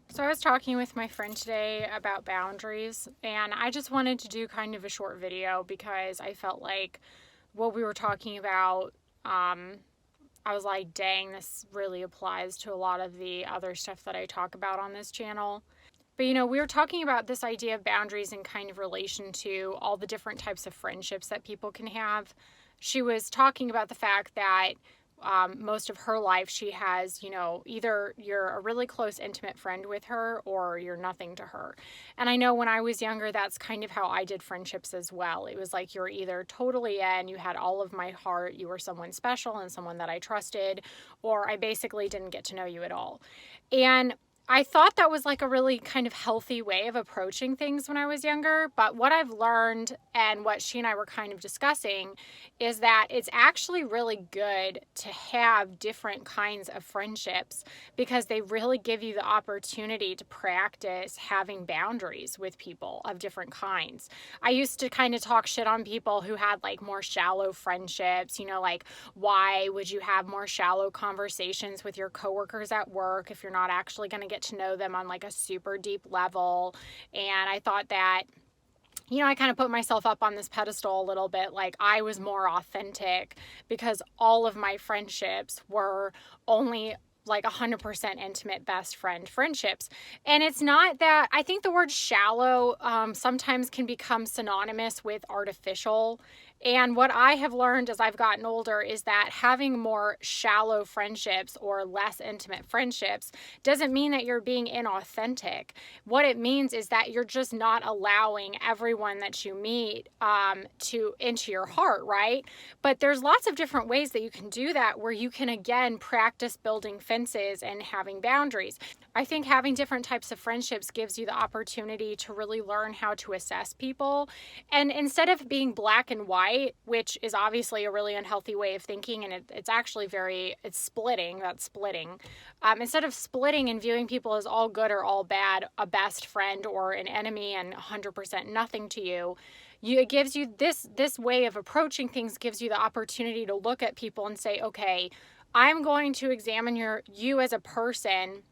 So I was talking with my friend today about boundaries, and I just wanted to do kind of a short video because I felt like what we were talking about, I was like, dang, this really applies to a lot of the other stuff that I talk about on this channel. But we were talking about this idea of boundaries in kind of relation to all the different types of friendships that people can have. She was talking about the fact that most of her life she has, either you're a really close, intimate friend with her or you're nothing to her. And I know when I was younger, that's kind of how I did friendships as well. It was like you're either totally in, you had all of my heart, you were someone special and someone that I trusted, or I basically didn't get to know you at all. And I thought that was like a really kind of healthy way of approaching things when I was younger. But what I've learned and what she and I were kind of discussing is that it's actually really good to have different kinds of friendships because they really give you the opportunity to practice having boundaries with people of different kinds. I used to kind of talk shit on people who had like more shallow friendships, like why would you have more shallow conversations with your coworkers at work if you're not actually going to get to know them on like a super deep level? And I thought that I kind of put myself up on this pedestal a little bit. Like I was more authentic because all of my friendships were only like 100% intimate best friend friendships. And it's not that I think the word shallow sometimes can become synonymous with artificial. And what I have learned as I've gotten older is that having more shallow friendships or less intimate friendships doesn't mean that you're being inauthentic. What it means is that you're just not allowing everyone that you meet to into your heart, right? But there's lots of different ways that you can do that where you can again practice building fences and having boundaries. I think having different types of friendships gives you the opportunity to really learn how to assess people. And instead of being black and white, which is obviously a really unhealthy way of thinking, and it's actually it's splitting, that's splitting. Instead of splitting and viewing people as all good or all bad, a best friend or an enemy and 100% nothing to you, it gives you this way of approaching things gives you the opportunity to look at people and say, okay, I'm going to examine you as a person,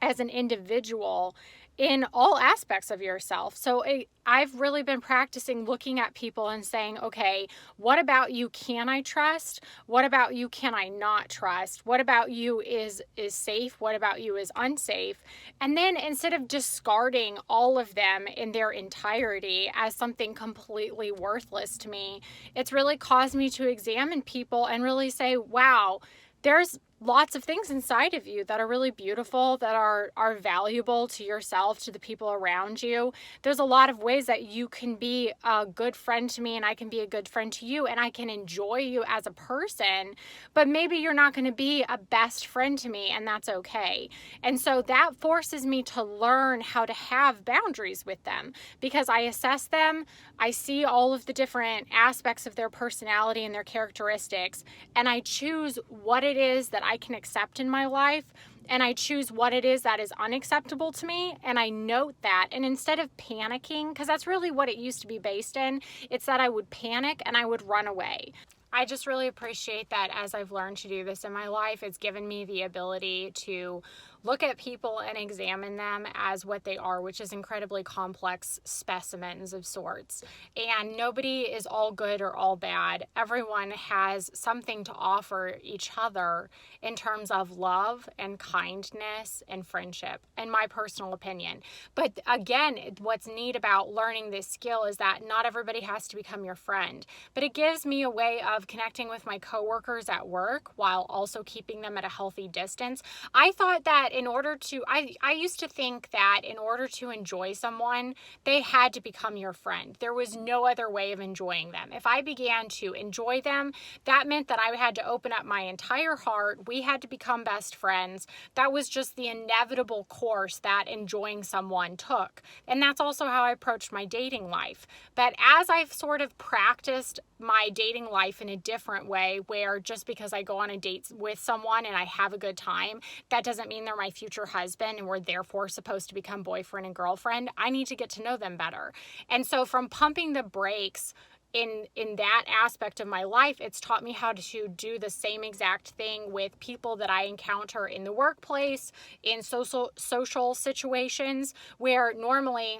as an individual in all aspects of yourself. So I've really been practicing looking at people and saying, okay, what about you can I trust? What about you can I not trust? What about you is safe? What about you is unsafe? And then instead of discarding all of them in their entirety as something completely worthless to me, it's really caused me to examine people and really say, wow, there's lots of things inside of you that are really beautiful, that are valuable to yourself, to the people around you. There's a lot of ways that you can be a good friend to me and I can be a good friend to you and I can enjoy you as a person, but maybe you're not going to be a best friend to me and that's okay. And so that forces me to learn how to have boundaries with them because I assess them, I see all of the different aspects of their personality and their characteristics, and I choose what it is that I can accept in my life, and I choose what it is that is unacceptable to me, and I note that. And instead of panicking, because that's really what it used to be based in, it's that I would panic and I would run away. I just really appreciate that as I've learned to do this in my life, it's given me the ability to look at people and examine them as what they are, which is incredibly complex specimens of sorts. And nobody is all good or all bad. Everyone has something to offer each other in terms of love and kindness and friendship, in my personal opinion. But again, what's neat about learning this skill is that not everybody has to become your friend, but it gives me a way of connecting with my coworkers at work while also keeping them at a healthy distance. I thought that I used to think that in order to enjoy someone, they had to become your friend. There was no other way of enjoying them. If I began to enjoy them, that meant that I had to open up my entire heart. We had to become best friends. That was just the inevitable course that enjoying someone took. And that's also how I approached my dating life. But as I've sort of practiced my dating life in a different way, where just because I go on a date with someone and I have a good time, that doesn't mean they're my future husband and we're therefore supposed to become boyfriend and girlfriend. I need to get to know them better. And so from pumping the brakes in that aspect of my life, it's taught me how to do the same exact thing with people that I encounter in the workplace, in social situations, where normally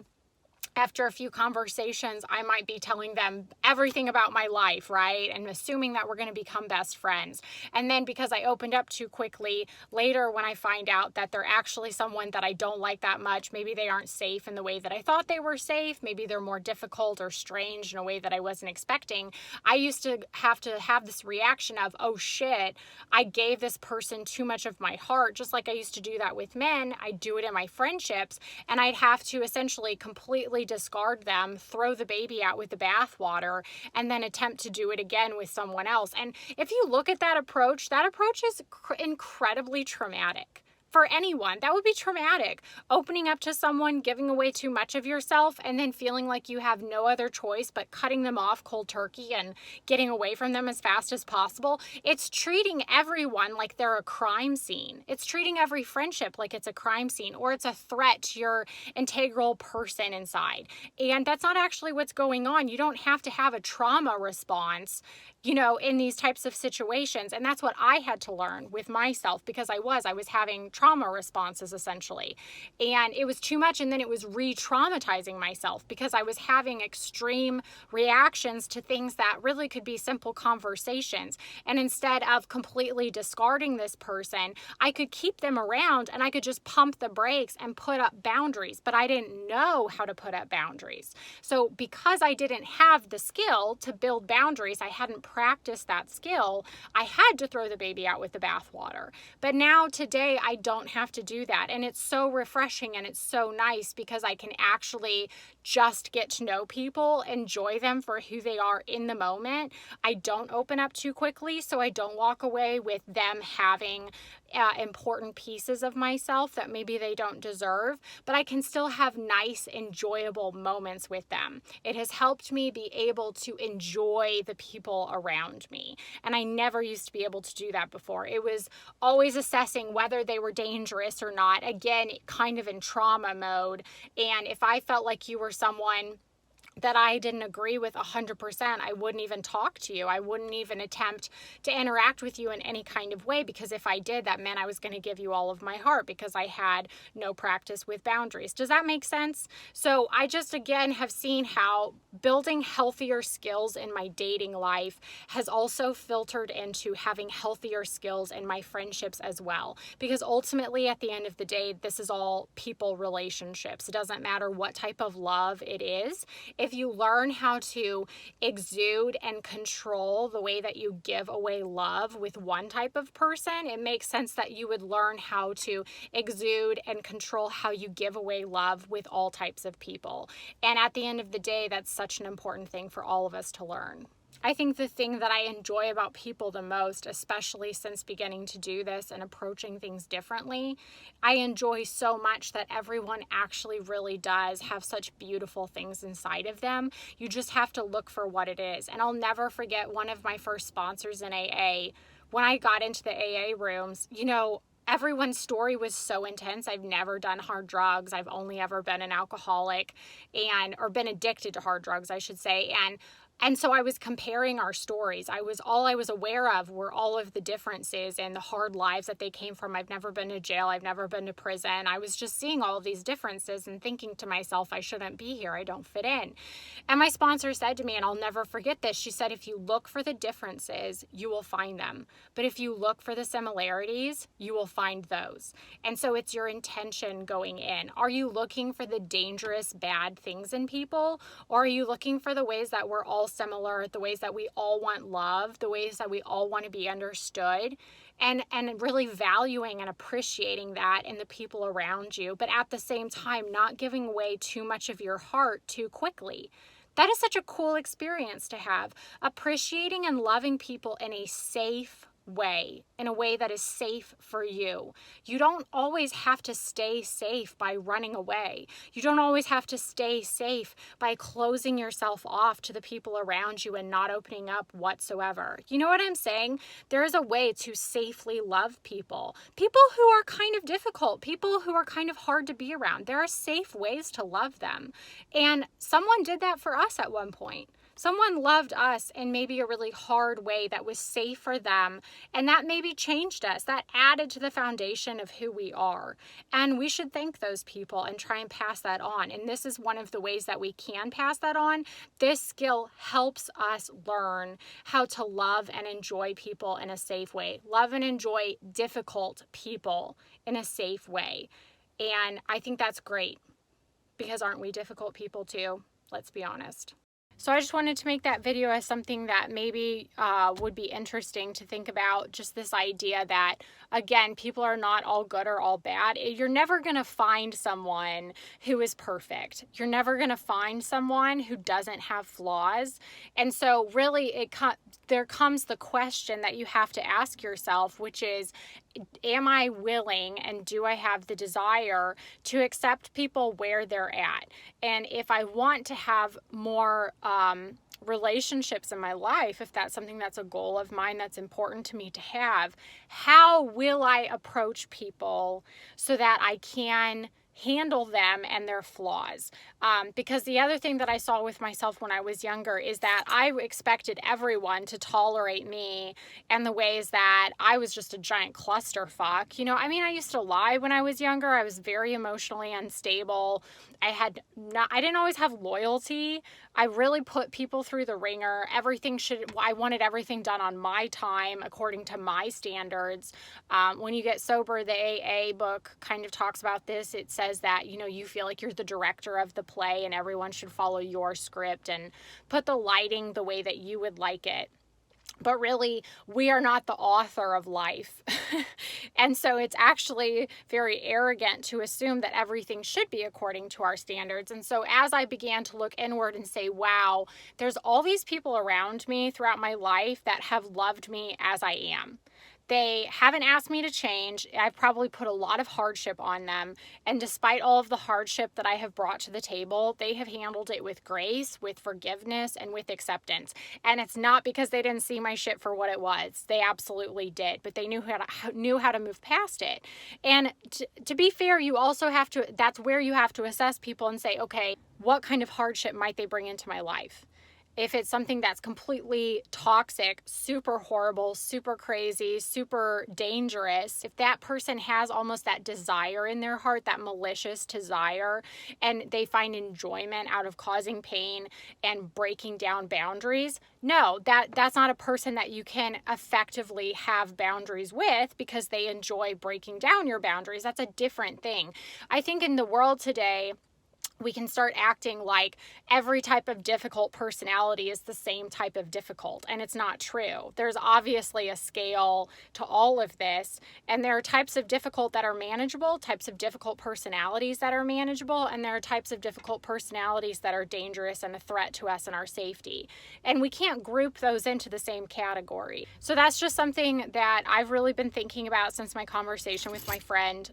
after a few conversations, I might be telling them everything about my life, right? And assuming that we're going to become best friends. And then because I opened up too quickly, later when I find out that they're actually someone that I don't like that much, maybe they aren't safe in the way that I thought they were safe, maybe they're more difficult or strange in a way that I wasn't expecting, I used to have this reaction of, oh shit, I gave this person too much of my heart, just like I used to do that with men. I do it in my friendships, and I'd have to essentially completely discard them, throw the baby out with the bathwater, and then attempt to do it again with someone else. And if you look at that approach is incredibly traumatic. For anyone, that would be traumatic. Opening up to someone, giving away too much of yourself, and then feeling like you have no other choice but cutting them off cold turkey and getting away from them as fast as possible. It's treating everyone like they're a crime scene. It's treating every friendship like it's a crime scene, or it's a threat to your integral person inside. And that's not actually what's going on. You don't have to have a trauma response, in these types of situations. And that's what I had to learn with myself, because I was having trauma responses essentially. And it was too much. And then it was re-traumatizing myself because I was having extreme reactions to things that really could be simple conversations. And instead of completely discarding this person, I could keep them around and I could just pump the brakes and put up boundaries. But I didn't know how to put up boundaries. So because I didn't have the skill to build boundaries, I hadn't practiced that skill, I had to throw the baby out with the bathwater. But now today I don't have to do that. And it's so refreshing and it's so nice because I can actually just get to know people, enjoy them for who they are in the moment. I don't open up too quickly, so I don't walk away with them having important pieces of myself that maybe they don't deserve, but I can still have nice, enjoyable moments with them. It has helped me be able to enjoy the people around me. And I never used to be able to do that before. It was always assessing whether they were dangerous or not, again, kind of in trauma mode. And if I felt like you were someone that I didn't agree with 100%, I wouldn't even talk to you. I wouldn't even attempt to interact with you in any kind of way, because if I did, that meant I was going to give you all of my heart because I had no practice with boundaries. Does that make sense? So I just, again, have seen how building healthier skills in my dating life has also filtered into having healthier skills in my friendships as well. Because ultimately, at the end of the day, this is all people relationships. It doesn't matter what type of love it is. If you learn how to exude and control the way that you give away love with one type of person, it makes sense that you would learn how to exude and control how you give away love with all types of people. And at the end of the day, that's such an important thing for all of us to learn. I think the thing that I enjoy about people the most, especially since beginning to do this and approaching things differently, I enjoy so much that everyone actually really does have such beautiful things inside of them. You just have to look for what it is. And I'll never forget one of my first sponsors in AA. When I got into the AA rooms, everyone's story was so intense. I've never done hard drugs. I've only ever been an alcoholic or been addicted to hard drugs, I should say. And so I was comparing our stories. All I was aware of were all of the differences and the hard lives that they came from. I've never been to jail. I've never been to prison. I was just seeing all of these differences and thinking to myself, I shouldn't be here. I don't fit in. And my sponsor said to me, and I'll never forget this, she said, if you look for the differences, you will find them. But if you look for the similarities, you will find those. And so it's your intention going in. Are you looking for the dangerous, bad things in people? Or are you looking for the ways that we're all similar, the ways that we all want love, the ways that we all want to be understood, and really valuing and appreciating that in the people around you, but at the same time not giving away too much of your heart too quickly? That is such a cool experience to have. Appreciating and loving people in a safe way, in a way that is safe for you. You don't always have to stay safe by running away. You don't always have to stay safe by closing yourself off to the people around you and not opening up whatsoever. You know what I'm saying? There is a way to safely love people. People who are kind of difficult, people who are kind of hard to be around. There are safe ways to love them. And someone did that for us at one point. Someone loved us in maybe a really hard way that was safe for them, and that maybe changed us. That added to the foundation of who we are. And we should thank those people and try and pass that on. And this is one of the ways that we can pass that on. This skill helps us learn how to love and enjoy people in a safe way. Love and enjoy difficult people in a safe way. And I think that's great, because aren't we difficult people too? Let's be honest. So I just wanted to make that video as something that maybe would be interesting to think about, just this idea that, again, people are not all good or all bad. You're never going to find someone who is perfect. You're never going to find someone who doesn't have flaws. And so really there comes the question that you have to ask yourself, which is, am I willing and do I have the desire to accept people where they're at? And if I want to have more relationships in my life, if that's something that's a goal of mine that's important to me to have, how will I approach people so that I can handle them and their flaws? Because the other thing that I saw with myself when I was younger is that I expected everyone to tolerate me and the ways that I was just a giant clusterfuck. You know, I mean, I used to lie when I was younger. I was very emotionally unstable. I didn't always have loyalty. I really put people through the ringer. I wanted everything done on my time, according to my standards. When you get sober, the AA book kind of talks about this. It says that, you know, you feel like you're the director of the play and everyone should follow your script and put the lighting the way that you would like it. But really, we are not the author of life. And so it's actually very arrogant to assume that everything should be according to our standards. And so as I began to look inward and say, wow, there's all these people around me throughout my life that have loved me as I am. They haven't asked me to change. I've probably put a lot of hardship on them. And despite all of the hardship that I have brought to the table, they have handled it with grace, with forgiveness, and with acceptance. And it's not because they didn't see my shit for what it was. They absolutely did. But they knew how to move past it. And to be fair, you also have to, that's where you have to assess people and say, okay, what kind of hardship might they bring into my life? If it's something that's completely toxic, super horrible, super crazy, super dangerous, if that person has almost that desire in their heart, that malicious desire, and they find enjoyment out of causing pain and breaking down boundaries, no, that's not a person that you can effectively have boundaries with, because they enjoy breaking down your boundaries. That's a different thing. I think in the world today, we can start acting like every type of difficult personality is the same type of difficult, and it's not true. There's obviously a scale to all of this, and there are types of difficult that are manageable, types of difficult personalities that are manageable, and there are types of difficult personalities that are dangerous and a threat to us and our safety. And we can't group those into the same category. So that's just something that I've really been thinking about since my conversation with my friend.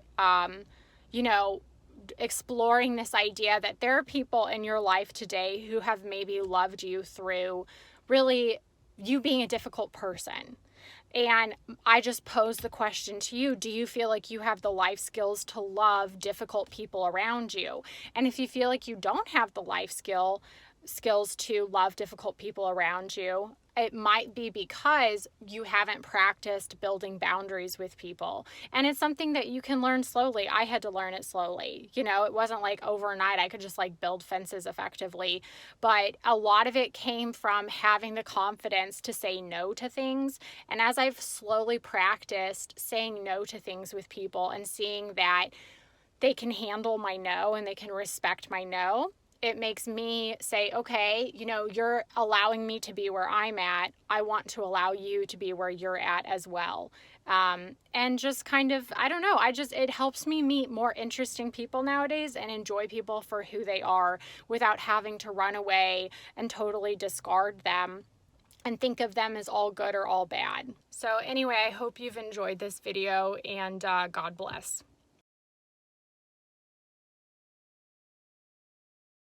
Exploring this idea that there are people in your life today who have maybe loved you through really you being a difficult person. And I just pose the question to you, do you feel like you have the life skills to love difficult people around you? And if you feel like you don't have the life skills to love difficult people around you, it might be because you haven't practiced building boundaries with people. And it's something that you can learn slowly. I had to learn it slowly. You know, it wasn't like overnight I could just like build fences effectively. But a lot of it came from having the confidence to say no to things. And as I've slowly practiced saying no to things with people and seeing that they can handle my no and they can respect my no, it makes me say, okay, you know, you're allowing me to be where I'm at. I want to allow you to be where you're at as well. And just kind of, I don't know, it helps me meet more interesting people nowadays and enjoy people for who they are without having to run away and totally discard them and think of them as all good or all bad. So anyway, I hope you've enjoyed this video, and God bless.